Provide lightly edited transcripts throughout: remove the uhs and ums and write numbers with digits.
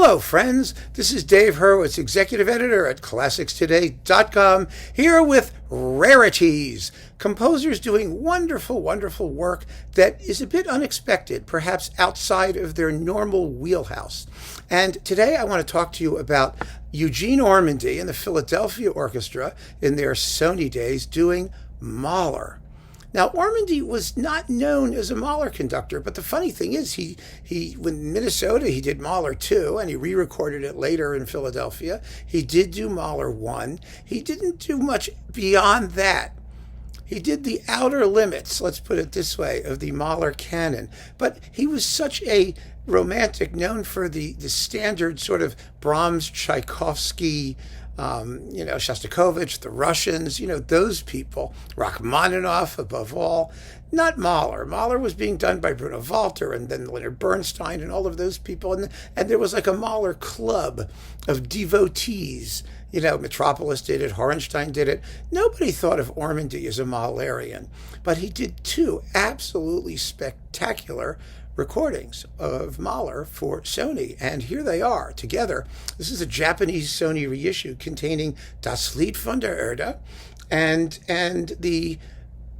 Hello, friends. This is Dave Hurwitz, executive editor at ClassicsToday.com, here with Rarities, composers doing wonderful, wonderful work that is a bit unexpected, perhaps outside of their normal wheelhouse. And today I want to talk to you about Eugene Ormandy and the Philadelphia Orchestra in their Sony days doing Mahler. Now, Ormandy was not known as a Mahler conductor, but the funny thing is he in Minnesota, he did Mahler 2, and he re-recorded it later in Philadelphia. He did do Mahler 1. He didn't do much beyond that. He did the outer limits, let's put it this way, of the Mahler canon. But he was such a romantic, known for the standard sort of Brahms, Tchaikovsky, Shostakovich, the Russians, those people, Rachmaninoff above all, not Mahler. Mahler was being done by Bruno Walter and then Leonard Bernstein and all of those people. And there was like a Mahler club of devotees. Metropolis did it, Horenstein did it. Nobody thought of Ormandy as a Mahlerian, but he did two absolutely spectacular recordings of Mahler for Sony, and here they are together. This is a Japanese Sony reissue containing Das Lied von der Erde and the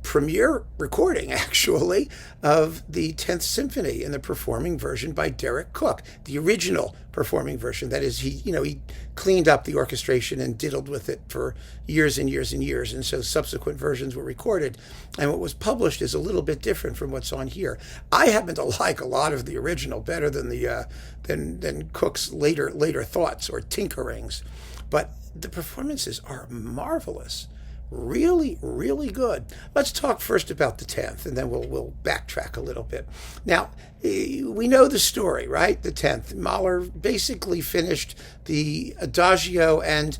premiere recording, actually, of the 10th Symphony in the performing version by Derek Cooke, the original performing version. That is, he cleaned up the orchestration and diddled with it for years and years and years, and so subsequent versions were recorded, and what was published is a little bit different from what's on here. I happen to like a lot of the original better than the than Cooke's later thoughts or tinkerings, but the performances are marvelous. Really, really good. Let's talk first about the 10th, and then we'll backtrack a little bit. Now, we know the story, right? The 10th. Mahler basically finished the Adagio and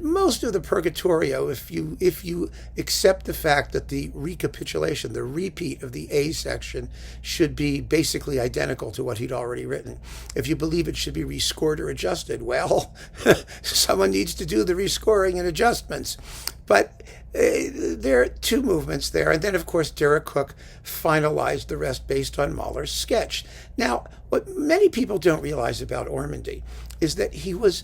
most of the Purgatorio, if you accept the fact that the recapitulation, the repeat of the A section, should be basically identical to what he'd already written. If you believe it should be rescored or adjusted, well, someone needs to do the rescoring and adjustments. But there are two movements there. And then, of course, Derek Cooke finalized the rest based on Mahler's sketch. Now, what many people don't realize about Ormandy is that he was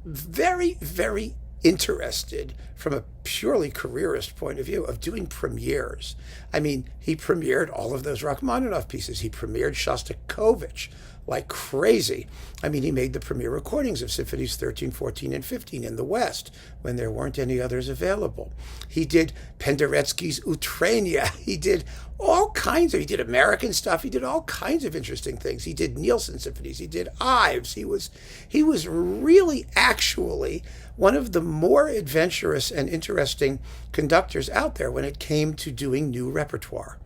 very, very interested from a purely careerist point of view of doing premieres. I mean, he premiered all of those Rachmaninoff pieces. He premiered Shostakovich like crazy. I mean, he made the premiere recordings of Symphonies 13, 14, and 15 in the West when there weren't any others available. He did Penderecki's Utrenia. He did he did American stuff. He did all kinds of interesting things. He did Nielsen symphonies. He did Ives. He was really actually one of the more adventurous and interesting conductors out there when it came to doing new repertoire.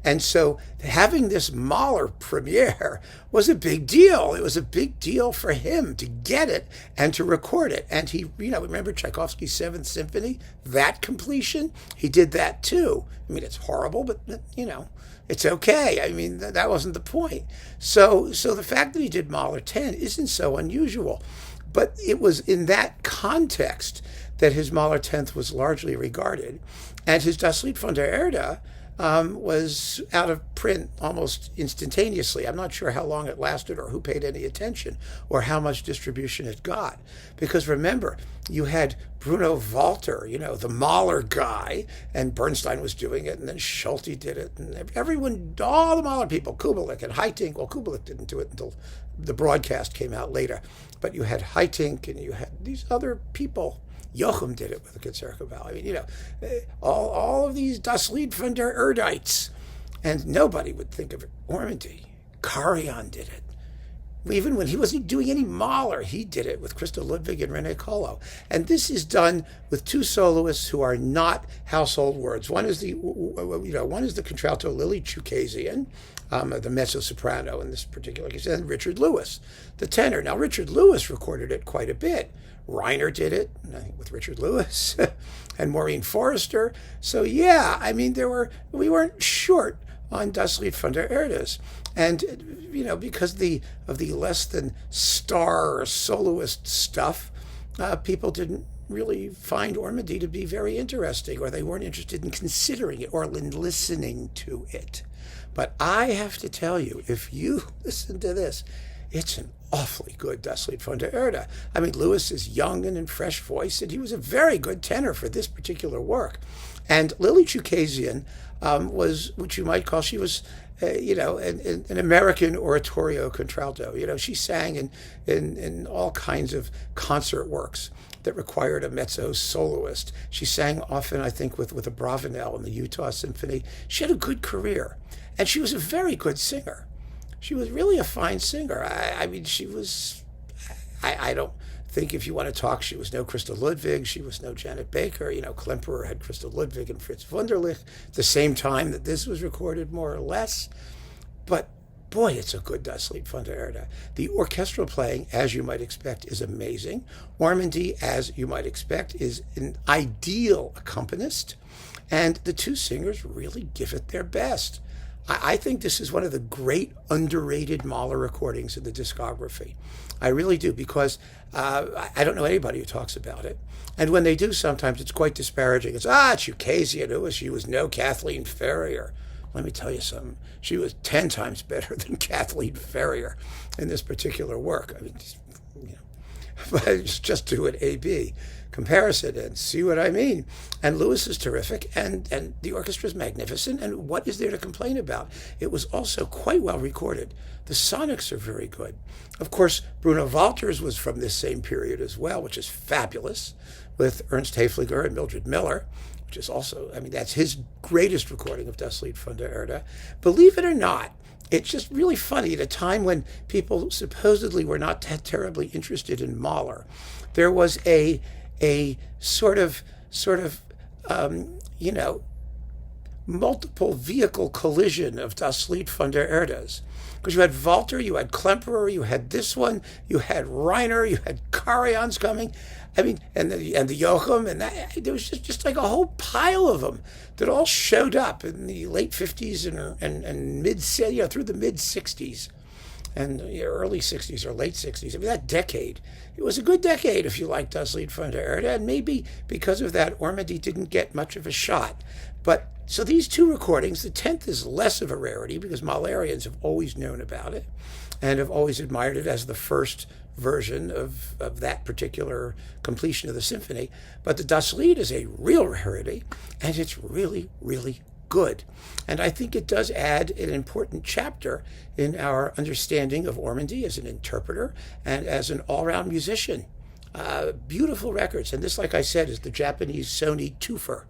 And so having this Mahler premiere was a big deal. It was a big deal for him to get it and to record it. And he, remember Tchaikovsky's 7th Symphony? That completion? He did that too. I mean, it's horrible, but, it's okay. I mean, that wasn't the point. So the fact that he did Mahler 10 isn't so unusual. But it was in that context that his Mahler 10th was largely regarded. And his Das Lied von der Erde was out of print almost instantaneously. I'm not sure how long it lasted or who paid any attention or how much distribution it got. Because remember, you had Bruno Walter, the Mahler guy, and Bernstein was doing it, and then Schulte did it, and everyone, all the Mahler people, Kubelik and Haitink. Well, Kubelik didn't do it until the broadcast came out later. But you had Haitink and you had these other people. Joachim did it with the Concertgebouw. I mean, all of these Das Lied von der Erdites. And nobody would think of it. Ormandy. Karajan did it. Even when he wasn't doing any Mahler, he did it with Christa Ludwig and René Colo. And this is done with two soloists who are not household words. One is the contralto Lili Chookasian, the mezzo-soprano in this particular case, and Richard Lewis, the tenor. Now, Richard Lewis recorded it quite a bit. Reiner did it, I think, with Richard Lewis and Maureen Forrester. So yeah, I mean, we weren't short on Das Lied von der Erdes. And, because of the less than star or soloist stuff, people didn't really find Ormandy to be very interesting, or they weren't interested in considering it or in listening to it. But I have to tell you, if you listen to this, it's an awfully good Das Lied von der Erde. I mean, Louis is young and in fresh voice, and he was a very good tenor for this particular work. And Lili Chookasian was what you might call, she was, an American oratorio contralto. She sang in all kinds of concert works that required a mezzo soloist. She sang often, I think, with a Bravanel in the Utah Symphony. She had a good career, and she was a very good singer. She was really a fine singer. I mean, she was, I don't think, if you want to talk, she was no Christa Ludwig, she was no Janet Baker. Klemperer had Christa Ludwig and Fritz Wunderlich at the same time that this was recorded, more or less. But boy, it's a good Das Lied von der Erde. The orchestral playing, as you might expect, is amazing. Ormandy, as you might expect, is an ideal accompanist. And the two singers really give it their best. I think this is one of the great underrated Mahler recordings in the discography. I really do, because I don't know anybody who talks about it. And when they do, sometimes it's quite disparaging. It's Chookasian, she was no Kathleen Ferrier. Let me tell you something. She was 10 times better than Kathleen Ferrier in this particular work. I mean, but just do an A-B comparison and see what I mean. And Louis is terrific, and the orchestra is magnificent, and what is there to complain about? It was also quite well recorded. The sonics are very good. Of course, Bruno Walters was from this same period as well, which is fabulous, with Ernst Haefliger and Mildred Miller, which is also, I mean, that's his greatest recording of Das Lied von der Erde. Believe it or not, it's just really funny, at a time when people supposedly were not terribly interested in Mahler, there was a sort of multiple vehicle collision of Das Lied von der Erdes. Because you had Walter, you had Klemperer, you had this one, you had Reiner, you had Karajan's coming. I mean, and the Joachim, and there was just like a whole pile of them that all showed up in the late 50s and mid, through the mid 60s and early 60s or late 60s. I mean, that decade, it was a good decade if you liked Das Lied von der Erde, and maybe because of that, Ormandy didn't get much of a shot. But so these two recordings, the 10th is less of a rarity because Mahlerians have always known about it and have always admired it as the first version of that particular completion of the symphony. But the Das Lied is a real rarity, and it's really, really good. And I think it does add an important chapter in our understanding of Ormandy as an interpreter and as an all-round musician. Beautiful records. And this, like I said, is the Japanese Sony twofer.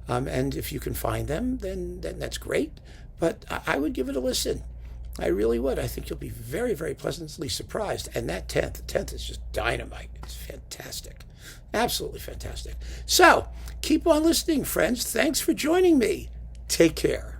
And if you can find them, then that's great. But I would give it a listen. I really would. I think you'll be very, very pleasantly surprised. And that 10th, the 10th is just dynamite. It's fantastic. Absolutely fantastic. So keep on listening, friends. Thanks for joining me. Take care.